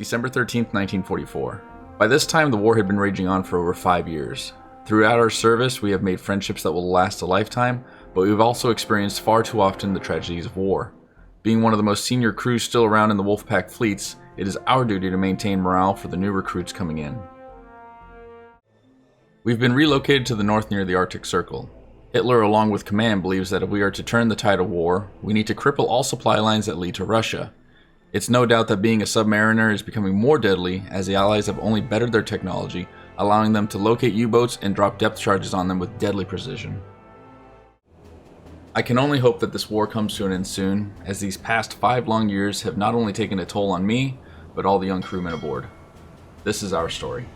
December 13th, 1944. By this time, the war had been raging on for over 5 years. Throughout our service, we have made friendships that will last a lifetime, but we've also experienced far too often the tragedies of war. Being one of the most senior crews still around in the Wolfpack fleets, it is our duty to maintain morale for the new recruits coming in. We've been relocated to the north near the Arctic Circle. Hitler, along with command, believes that if we are to turn the tide of war, we need to cripple all supply lines that lead to Russia. It's no doubt that being a submariner is becoming more deadly as the Allies have only bettered their technology, allowing them to locate U-boats and drop depth charges on them with deadly precision. I can only hope that this war comes to an end soon, as these past 5 long years have not only taken a toll on me, but all the young crewmen aboard. This is our story.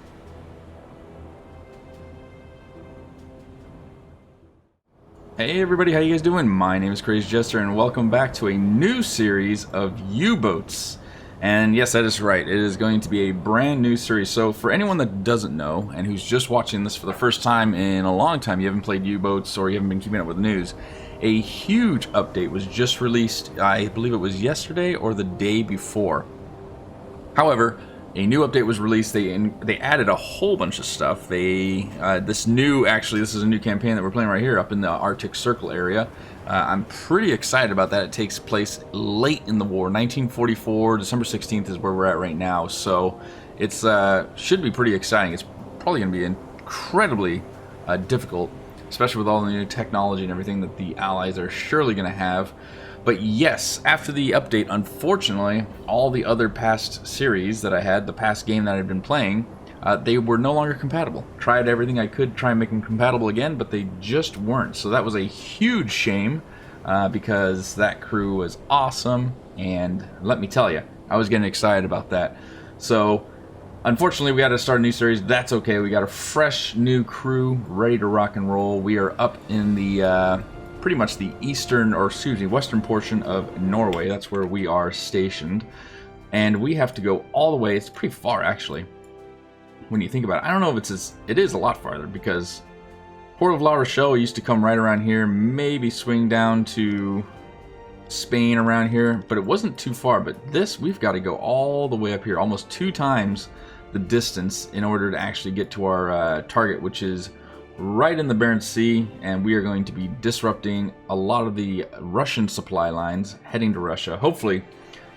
Hey everybody, how you guys doing? My name is Crazy Jester and welcome back to a new series of U-boats. And yes, that is right, it is going to be a brand new series. So for anyone that doesn't know and who's just watching this for the first time in a long time, you haven't played U-boats or you haven't been keeping up with the news, a huge update was just released, I believe it was yesterday or the day before. However, a new update was released. They added a whole bunch of stuff. This is a new campaign that we're playing right here up in the Arctic Circle area. I'm pretty excited about that. It takes place late in the war, 1944. December 16th is where we're at right now. So it's should be pretty exciting. It's probably going to be incredibly difficult, especially with all the new technology and everything that the Allies are surely going to have. But yes, after the update, unfortunately, all the other past series that I had, the past game that I'd been playing, they were no longer compatible. Tried everything I could to try and make them compatible again, but they just weren't. So that was a huge shame, because that crew was awesome, and let me tell you, I was getting excited about that. So, unfortunately, we got to start a new series. That's okay. We got a fresh new crew ready to rock and roll. We are up in the pretty much the western portion of Norway. That's where we are stationed, and we have to go all the way. It's pretty far, actually, when you think about it. I don't know if it is a lot farther, because Port of La Rochelle used to come right around here, maybe swing down to Spain around here, but it wasn't too far. But this, we've got to go all the way up here, almost 2 times the distance, in order to actually get to our target, which is right in the Barents Sea, and we are going to be disrupting a lot of the Russian supply lines heading to Russia. Hopefully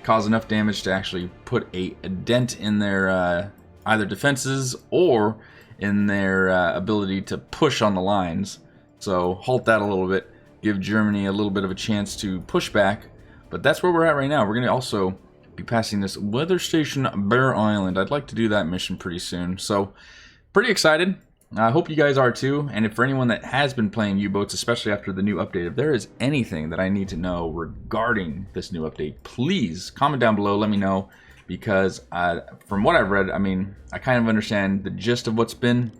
cause enough damage to actually put a dent in their either defenses or in their ability to push on the lines. So halt that a little bit, give Germany a little bit of a chance to push back. But that's where we're at right now. We're going to also be passing this weather station Bear Island. I'd like to do that mission pretty soon. So pretty excited. I hope you guys are too, and if for anyone that has been playing U-boats, especially after the new update, if there is anything that I need to know regarding this new update, please comment down below, let me know, because from what I've read, I mean, I kind of understand the gist of what's been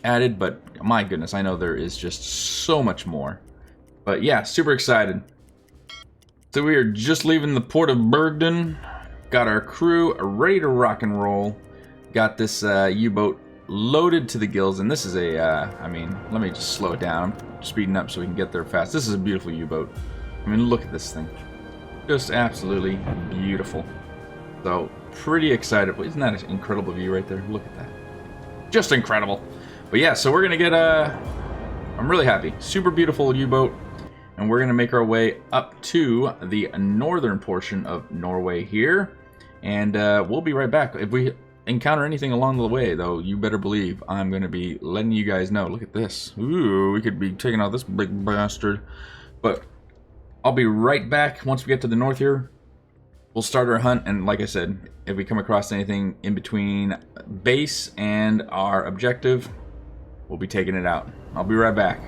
added, but my goodness, I know there is just so much more. But yeah, super excited. So we are just leaving the port of Bergen, got our crew ready to rock and roll, got this U-boat loaded to the gills, and this is a, I mean, let me just slow it down. I'm speeding up so we can get there fast. This is a beautiful U-boat. I mean, look at this thing. Just absolutely beautiful. So, pretty excited. Isn't that an incredible view right there? Look at that. Just incredible. But yeah, so we're going to get, I'm really happy. Super beautiful U-boat, and we're going to make our way up to the northern portion of Norway here, and we'll be right back. If we encounter anything along the way, though, you better believe I'm going to be letting you guys know. Look at this. Ooh, we could be taking out this big bastard. But I'll be right back once we get to the north here. We'll start our hunt, and like I said, if we come across anything in between base and our objective, we'll be taking it out. I'll be right back.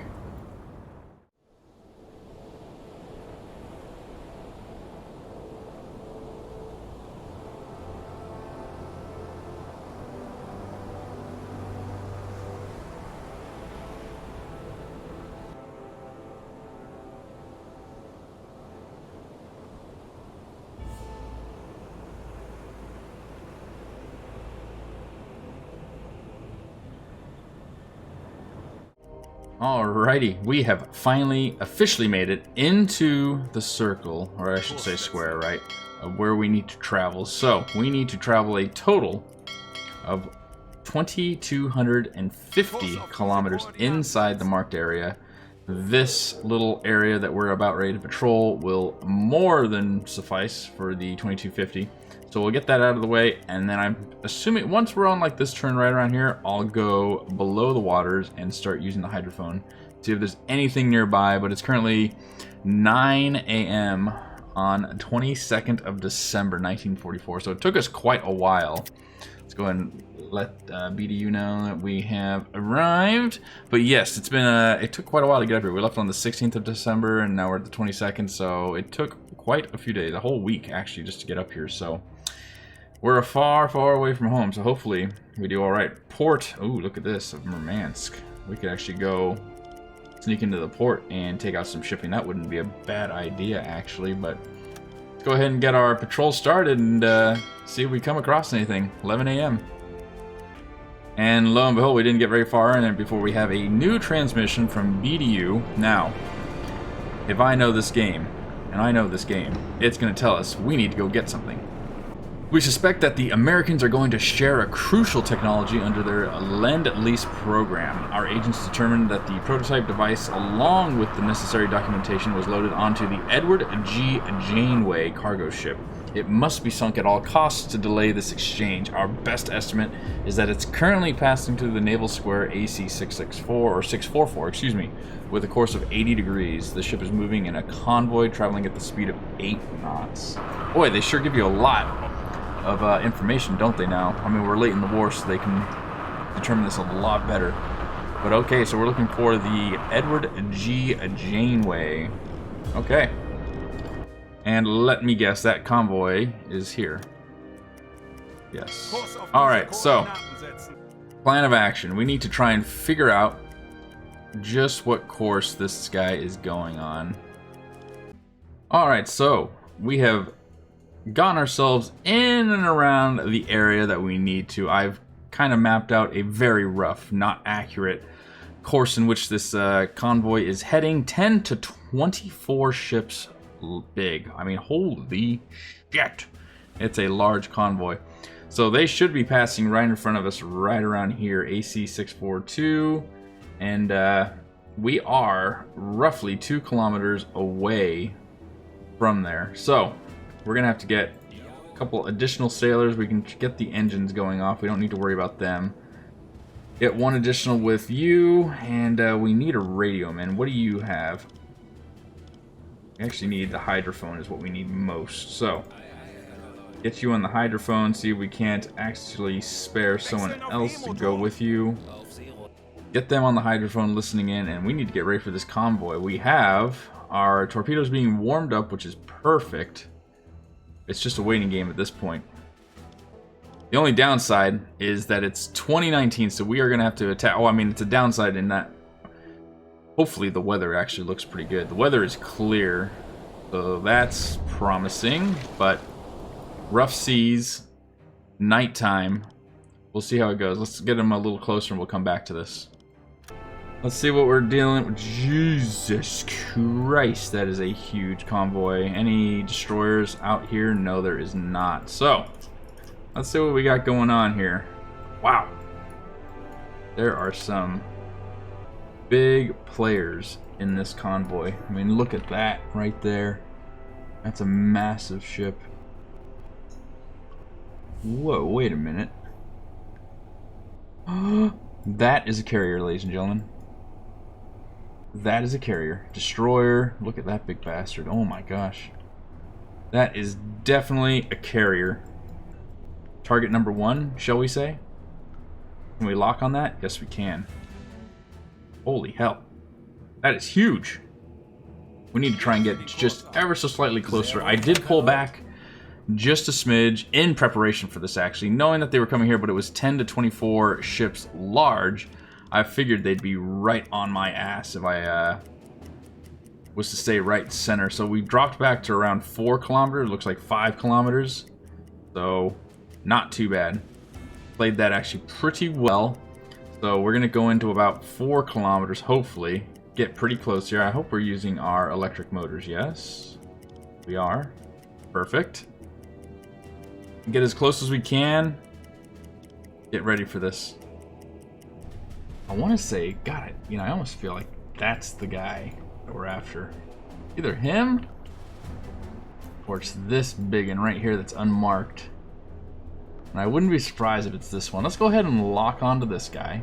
Alrighty, we have finally officially made it into the circle, or I should say square, right? of where we need to travel. So we need to travel a total of 2,250 kilometers inside the marked area. This little area that we're about ready to patrol will more than suffice for the 2250. So we'll get that out of the way, and then I'm assuming once we're on like this turn right around here, I'll go below the waters and start using the hydrophone, see if there's anything nearby. But it's currently 9 a.m. on 22nd of December 1944, so it took us quite a while. Let's go ahead and let BDU know that we have arrived. But yes, it's been it took quite a while to get up here. We left on the 16th of December, and now we're at the 22nd, so it took quite a few days, a whole week actually, just to get up here. So we're far, far away from home, so hopefully we do all right. Port, oh, look at this, of Murmansk. We could actually go sneak into the port and take out some shipping. That wouldn't be a bad idea, actually, but let's go ahead and get our patrol started and see if we come across anything. 11 a.m. And lo and behold, we didn't get very far in it before we have a new transmission from BDU. Now, if I know this game, and I know this game, it's going to tell us we need to go get something. We suspect that the Americans are going to share a crucial technology under their Lend-Lease program. Our agents determined that the prototype device, along with the necessary documentation, was loaded onto the Edward G. Janeway cargo ship. It must be sunk at all costs to delay this exchange. Our best estimate is that it's currently passing through the naval square AC 664, or 644, excuse me, with a course of 80 degrees. The ship is moving in a convoy traveling at the speed of 8 knots. Boy, they sure give you a lot of information, don't they now? I mean, we're late in the war, so they can determine this a lot better. But okay, so we're looking for the Edward G. Janeway. Okay. And let me guess, that convoy is here. Yes. Alright, so plan of action. We need to try and figure out just what course this guy is going on. Alright, so we have gotten ourselves in and around the area that we need to. I've kind of mapped out a very rough, not accurate course in which this convoy is heading. 10 to 24 ships big. I mean, holy shit. It's a large convoy. So they should be passing right in front of us, right around here, AC 642. And we are roughly 2 kilometers away from there. So we're going to have to get a couple additional sailors. We can get the engines going off. We don't need to worry about them. Get one additional with you, and we need a radio, man. What do you have? We actually need the hydrophone is what we need most. So, get you on the hydrophone, see if we can't actually spare someone else to go with you. Get them on the hydrophone listening in, and we need to get ready for this convoy. We have our torpedoes being warmed up, which is perfect. It's just a waiting game at this point. The only downside is that it's 2019, so we are going to have to attack. Oh, I mean, it's a downside in that hopefully the weather actually looks pretty good. The weather is clear, so that's promising, but rough seas, nighttime. We'll see how it goes. Let's get them a little closer and we'll come back to this. Let's see what we're dealing with. Jesus Christ, that is a huge convoy. Any destroyers out here? No, there is not. So, let's see what we got going on here. Wow. There are some big players in this convoy. I mean, look at that right there. That's a massive ship. Whoa, wait a minute. That is a carrier, ladies and gentlemen. That is a carrier. Destroyer. Look at that big bastard. Oh my gosh. That is definitely a carrier. Target number 1, shall we say? Can we lock on that? Yes, we can. Holy hell. That is huge. We need to try and get just ever so slightly closer. I did pull back just a smidge in preparation for this, actually, knowing that they were coming here, but it was 10 to 24 ships large. I figured they'd be right on my ass if I was to stay right center. So we dropped back to around 4 kilometers. It looks like 5 kilometers. So not too bad. Played that actually pretty well. So we're going to go into about 4 kilometers, hopefully. Get pretty close here. I hope we're using our electric motors. Yes, we are. Perfect. Get as close as we can. Get ready for this. I want to say, God, you know, I almost feel like that's the guy that we're after. Either him, or it's this big one right here that's unmarked. And I wouldn't be surprised if it's this one. Let's go ahead and lock onto this guy.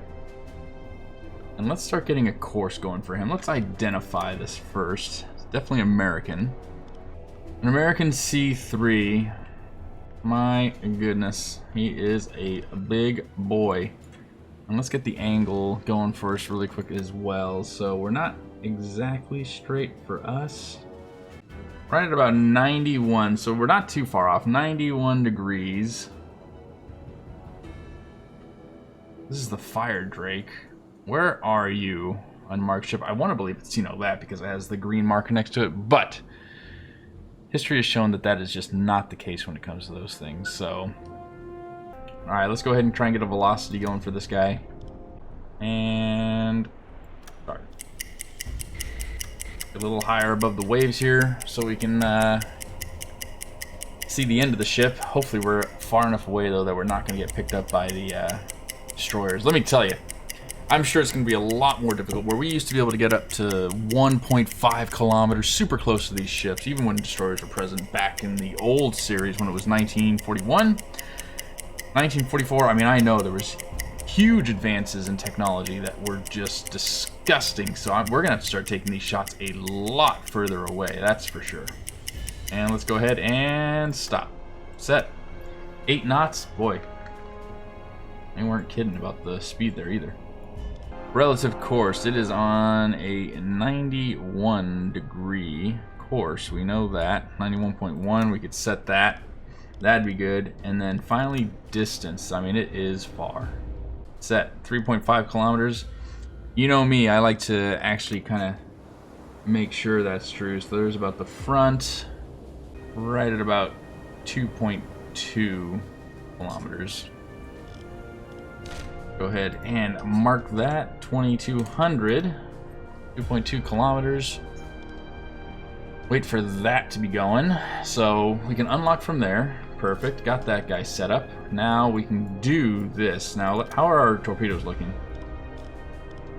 And let's start getting a course going for him. Let's identify this first. It's definitely American. An American C3. My goodness. He is a big boy. And let's get the angle going for us really quick as well. So we're not exactly straight for us. Right at about 91, so we're not too far off. 91 degrees. This is the Fire Drake. Where are you? Unmarked ship. I want to believe it's, you know, that because it has the green marker next to it, but history has shown that that is just not the case when it comes to those things. So, alright, let's go ahead and try and get a velocity going for this guy. And start. A little higher above the waves here so we can see the end of the ship. Hopefully we're far enough away though that we're not going to get picked up by the destroyers. Let me tell you, I'm sure it's going to be a lot more difficult. Where we used to be able to get up to 1.5 kilometers, super close to these ships, even when destroyers were present back in the old series when it was 1941, 1944. I mean, I know there was huge advances in technology that were just disgusting. So we're going to have to start taking these shots a lot further away, that's for sure. And let's go ahead and stop. Set. 8 knots. Boy, they weren't kidding about the speed there either. Relative course, it is on a 91 degree course. We know that. 91.1, we could set that. That'd be good. And then finally, distance. I mean, it is far. Set 3.5 kilometers. You know me, I like to actually kind of make sure that's true. So there's about the front, right at about 2.2 kilometers. Go ahead and mark that. 2200, 2.2 kilometers. Wait for that to be going. So we can unlock from there. Perfect. Got that guy set up. Now we can do this. Now, how are our torpedoes looking?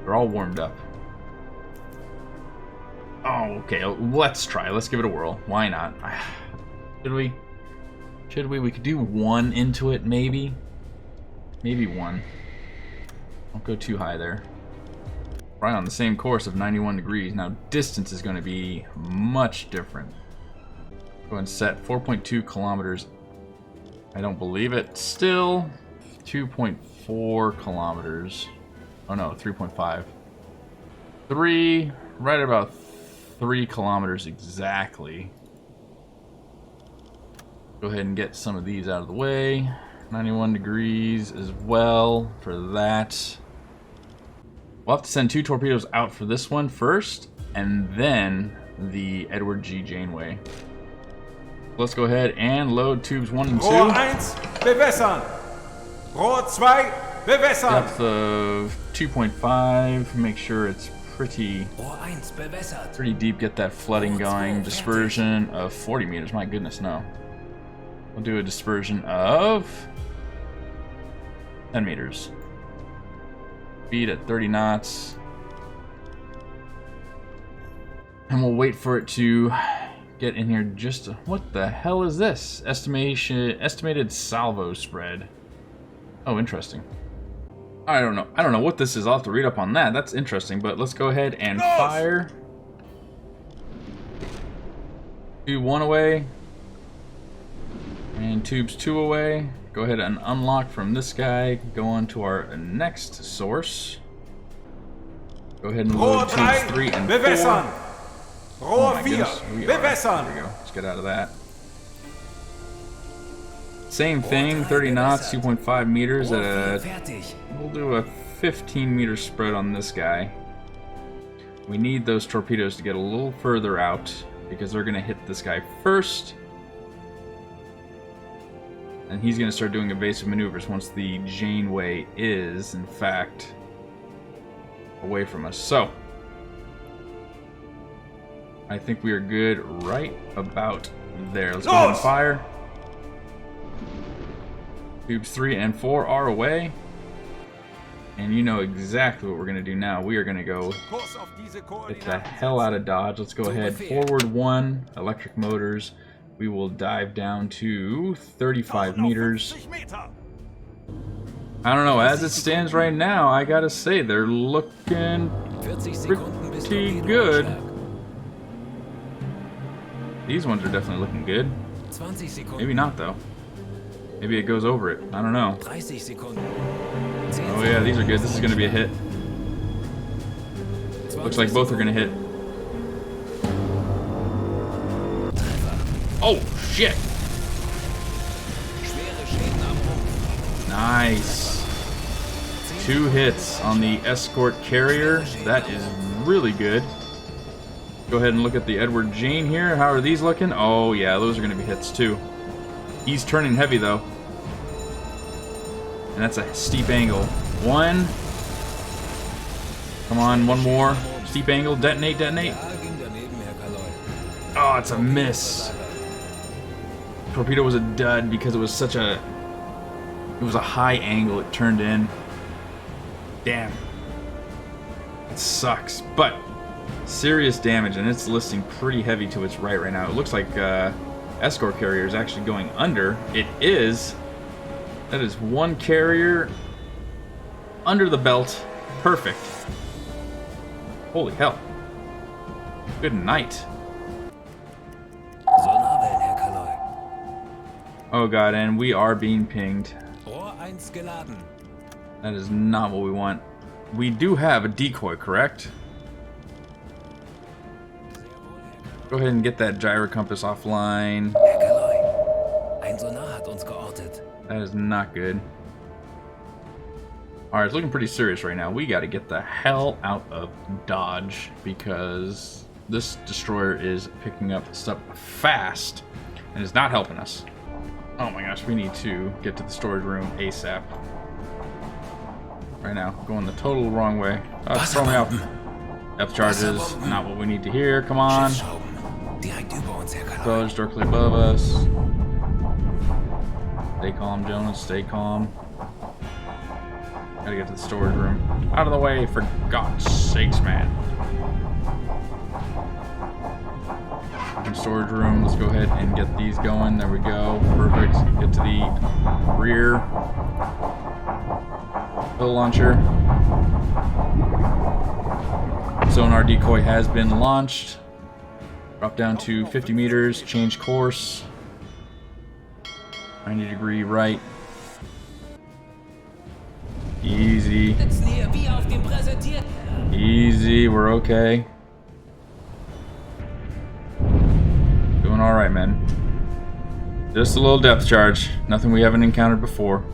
They're all warmed up. Oh, okay. Let's try. Let's give it a whirl. Why not? Should we? Should we? We could do one into it, maybe. Maybe one. Don't go too high there. Right on the same course of 91 degrees. Now, distance is going to be much different. Go and set 4.2 kilometers. I don't believe it. Still 2.4 kilometers. Oh no, 3.5. 3, right about 3 kilometers exactly. Go ahead and get some of these out of the way. 91 degrees as well for that. We'll have to send 2 torpedoes out for this one first, and then the Edward G. Janeway. Let's go ahead and load tubes 1 and 2. Rohr 1, bewässern. Rohr 2, bewässern. Depth of 2.5. Make sure it's pretty deep. Get that flooding going. Dispersion of 40 meters. My goodness, no. We'll do a dispersion of 10 meters. Speed at 30 knots. And we'll wait for it to get in here just... What the hell is this? Estimated salvo spread. Oh, interesting. I don't know what this is. I'll have to read up on that. That's interesting, but let's go ahead and fire. Tube 1 away. And tubes 2 away. Go ahead and unlock from this guy. Go on to our next source. Go ahead and load tubes 3 and 4. Bewässern. Rohr 4, bewässern. There we go. Let's get out of that. Same thing, 30 knots, 2.5 meters at a... We'll do a 15 meter spread on this guy. We need those torpedoes to get a little further out because they're going to hit this guy first. And he's going to start doing evasive maneuvers once the Janeway is, in fact, away from us. So, I think we are good right about there. Let's go ahead and fire. Tubes 3 and 4 are away. And you know exactly what we're going to do now. We are going to go get the hell out of Dodge. Let's go ahead. Forward 1, electric motors. We will dive down to 35 meters. I don't know, as it stands right now, I gotta say, they're looking pretty good. These ones are definitely looking good. Maybe not, though. Maybe it goes over it. I don't know. Oh yeah, these are good. This is gonna be a hit. Looks like both are gonna hit. Oh, shit! Nice. 2 hits on the escort carrier. That is really good. Go ahead and look at the Edward Jane here. How are these looking? Oh yeah, those are going to be hits too. He's turning heavy though. And that's a steep angle. 1. Come on, 1 more. Steep angle. Detonate, detonate. Oh, it's a miss. Torpedo was a dud because it was such a... It was a high angle it turned in. Damn. It sucks. But serious damage, and it's listing pretty heavy to its right now. It looks like escort carrier is actually going under. It is. That is 1 carrier under the belt. Perfect. Holy hell. Good night. Oh god, and we are being pinged. That is not what we want. We do have a decoy, correct? Go ahead and get that gyro compass offline. That is not good. Alright, it's looking pretty serious right now. We gotta get the hell out of Dodge because this destroyer is picking up stuff fast and is not helping us. Oh my gosh, we need to get to the storage room ASAP. Right now, going the total wrong way. Oh, it's throwing me off. Depth charges, not what we need to hear. Come on. Approach directly above us. Stay calm, Jonas. Stay calm. Gotta get to the storage room. Out of the way, for God's sakes, man. Storage room. Let's go ahead and get these going. There we go. Perfect. Get to the rear. Pill launcher. Sonar decoy has been launched. Drop down to 50 meters. Change course. 90-degree right. Easy. Easy. We're okay. Doing all right, man. Just a little depth charge. Nothing we haven't encountered before.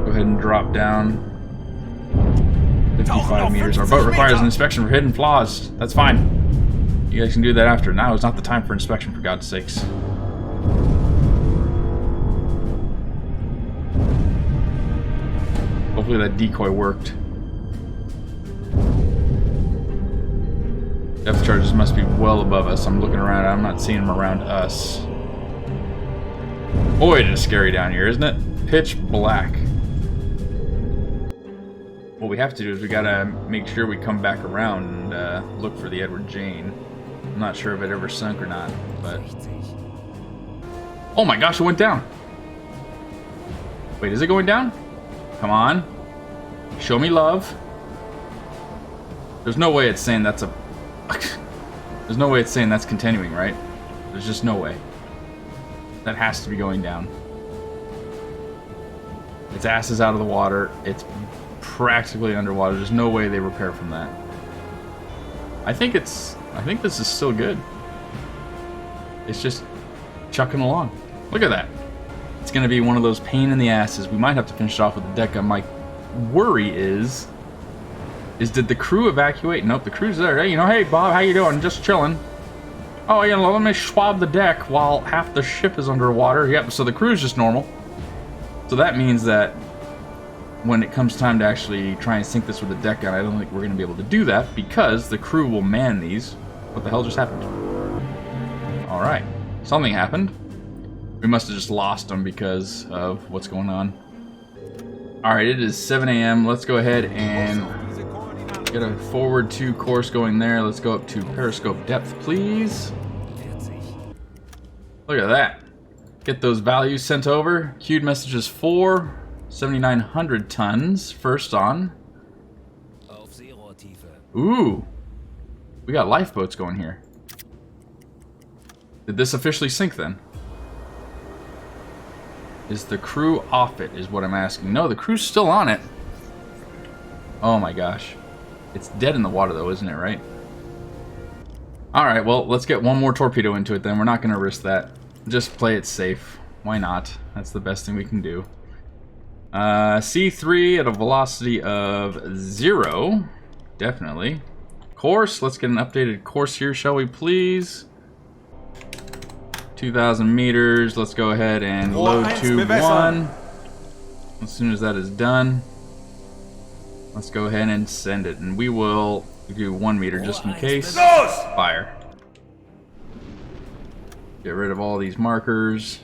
Go ahead and drop down. 55 meters. Our boat requires an inspection for hidden flaws. That's fine. You guys can do that after. Now is not the time for inspection, for God's sakes. Hopefully that decoy worked. Depth charges must be well above us. I'm looking around. I'm not seeing them around us. Boy, it is scary down here, isn't it? Pitch black. What we have to do is we gotta make sure we come back around and look for the Edward Jane. I'm not sure if it ever sunk or not, but... Oh my gosh, it went down! Wait, is it going down? Come on. Show me love. There's no way it's saying that's a... There's no way it's saying that's continuing, right? There's just no way. That has to be going down. Its ass is out of the water. It's practically underwater. There's no way they repair from that. I think this is still good. It's just chucking along. Look at that. It's going to be one of those pain in the asses. We might have to finish it off with the deck gun. My worry is did the crew evacuate? Nope, the crew's there. Hey, hey Bob, how you doing? Just chilling. Oh, let me swab the deck while half the ship is underwater. Yep, so the crew's just normal. So that means that when it comes time to actually try and sink this with a deck gun, I don't think we're going to be able to do that because the crew will man these. What the hell just happened? Alright. Something happened. We must have just lost them because of what's going on. Alright, it is 7 a.m. Let's go ahead and get a forward 2 course going there. Let's go up to periscope depth, please. Look at that. Get those values sent over. Queued messages 4, 7,900 tons. First on. Ooh. We got lifeboats going here. Did this officially sink then? Is the crew off it, is what I'm asking. No, the crew's still on it. Oh my gosh. It's dead in the water though, isn't it, right? Alright, well, let's get one more torpedo into it then. We're not going to risk that. Just play it safe. Why not? That's the best thing we can do. C3 at a velocity of 0. Definitely. Course, let's get an updated course here, shall we please? 2,000 meters. Let's go ahead and load tube 1. As soon as that is done, let's go ahead and send it. And we will do 1 meter just in case. Fire. Get rid of all these markers.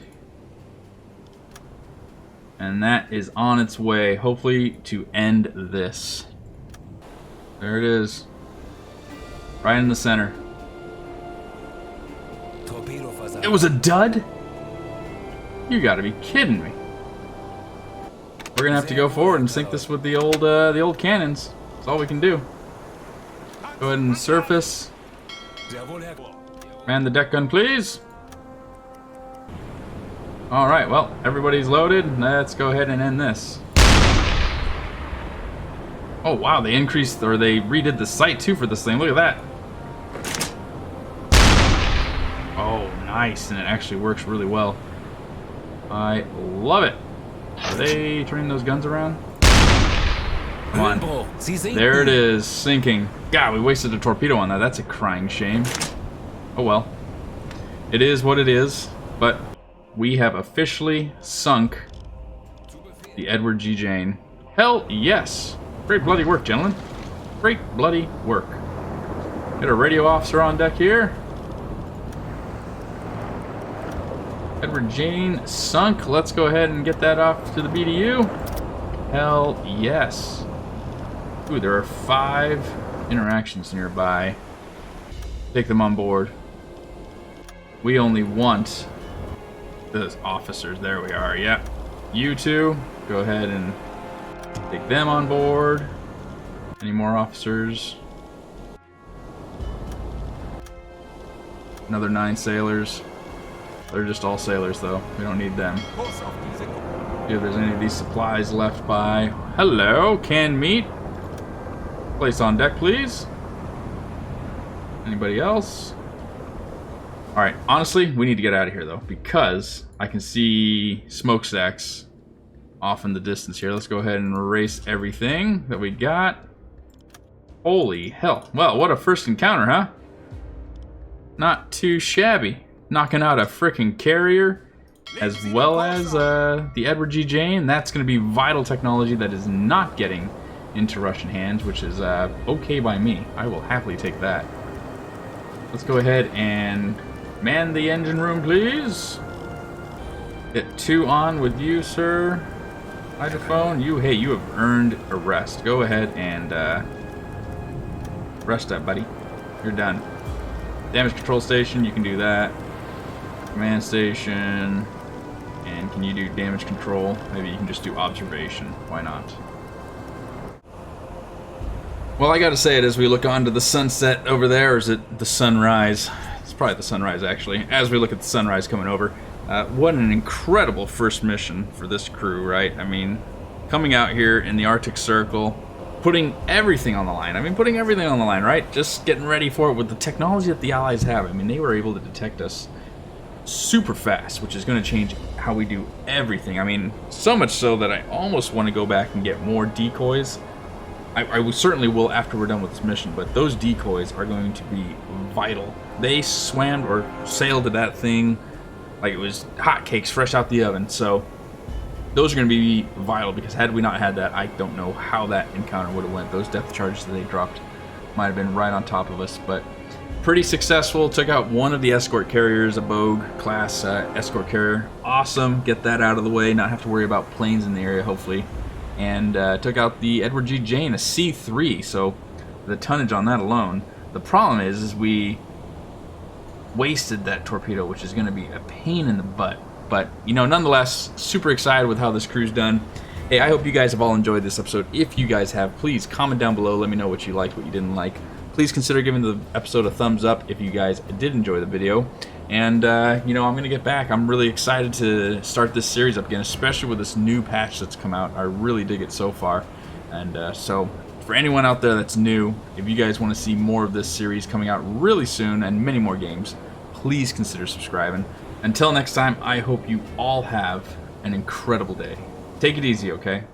And that is on its way, hopefully, to end this. There it is. Right in the center. It was a dud? You gotta be kidding me. We're gonna have to go forward and sink this with the old cannons. That's all we can do. Go ahead and surface. Man the deck gun, please. Alright, well, everybody's loaded. Let's go ahead and end this. Oh wow, they increased, or they redid the sight too for this thing. Look at that. Oh, nice, and it actually works really well. I love it. Are they turning those guns around? Come on. There it is, sinking. God, we wasted a torpedo on that. That's a crying shame. Oh well. It is what it is, but we have officially sunk the Edward G. Jane. Hell yes. Great bloody work, gentlemen. Great bloody work. Get a radio officer on deck here. Edward Jane sunk. Let's go ahead and get that off to the BDU. Hell yes. Ooh, there are 5 interactions nearby. Take them on board. We only want the officers. There we are. Yeah. You two, go ahead and take them on board. Any more officers? Another 9 sailors. They're just all sailors, though. We don't need them. See if there's any of these supplies left by. Hello, canned meat. Place on deck, please. Anybody else? Alright, honestly, we need to get out of here, though, because I can see smokestacks off in the distance here. Let's go ahead and erase everything that we got. Holy hell. Well, what a first encounter, huh? Not too shabby. Knocking out a frickin' carrier, as well as the Edward G. Jane. That's going to be vital technology that is not getting into Russian hands, which is okay by me. I will happily take that. Let's go ahead and man the engine room, please. Get 2 on with you, sir. Hydrophone, hey, you have earned a rest. Go ahead and rest up, buddy. You're done. Damage control station, you can do that. Command station. And can you do damage control? Maybe you can just do observation. Why not? Well, I gotta say it as we look onto the sunset over there, or is it the sunrise? It's probably the sunrise, actually. As we look at the sunrise coming over. What an incredible first mission for this crew, right? I mean, coming out here in the Arctic Circle, putting everything on the line. I mean, putting everything on the line, right? Just getting ready for it with the technology that the Allies have. I mean, they were able to detect us super fast, which is going to change how we do everything. I mean, so much so that I almost want to go back and get more decoys. I certainly will after we're done with this mission, but those decoys are going to be vital. They swam or sailed to that thing like it was hotcakes fresh out the oven. So those are going to be vital, because had we not had that, I don't know how that encounter would have went. Those depth charges that they dropped might have been right on top of us, but pretty successful. Took out one of the escort carriers, a Bogue class escort carrier. Awesome. Get that out of the way. Not have to worry about planes in the area, hopefully. And took out the Edward G. Jane, a C3. So the tonnage on that alone. The problem is we wasted that torpedo, which is going to be a pain in the butt. But, you know, nonetheless, super excited with how this crew's done. Hey, I hope you guys have all enjoyed this episode. If you guys have, please comment down below. Let me know what you liked, what you didn't like. Please consider giving the episode a thumbs up if you guys did enjoy the video. And, you know, I'm going to get back. I'm really excited to start this series up again, especially with this new patch that's come out. I really dig it so far. And so, for anyone out there that's new, if you guys want to see more of this series coming out really soon and many more games, please consider subscribing. Until next time, I hope you all have an incredible day. Take it easy, okay?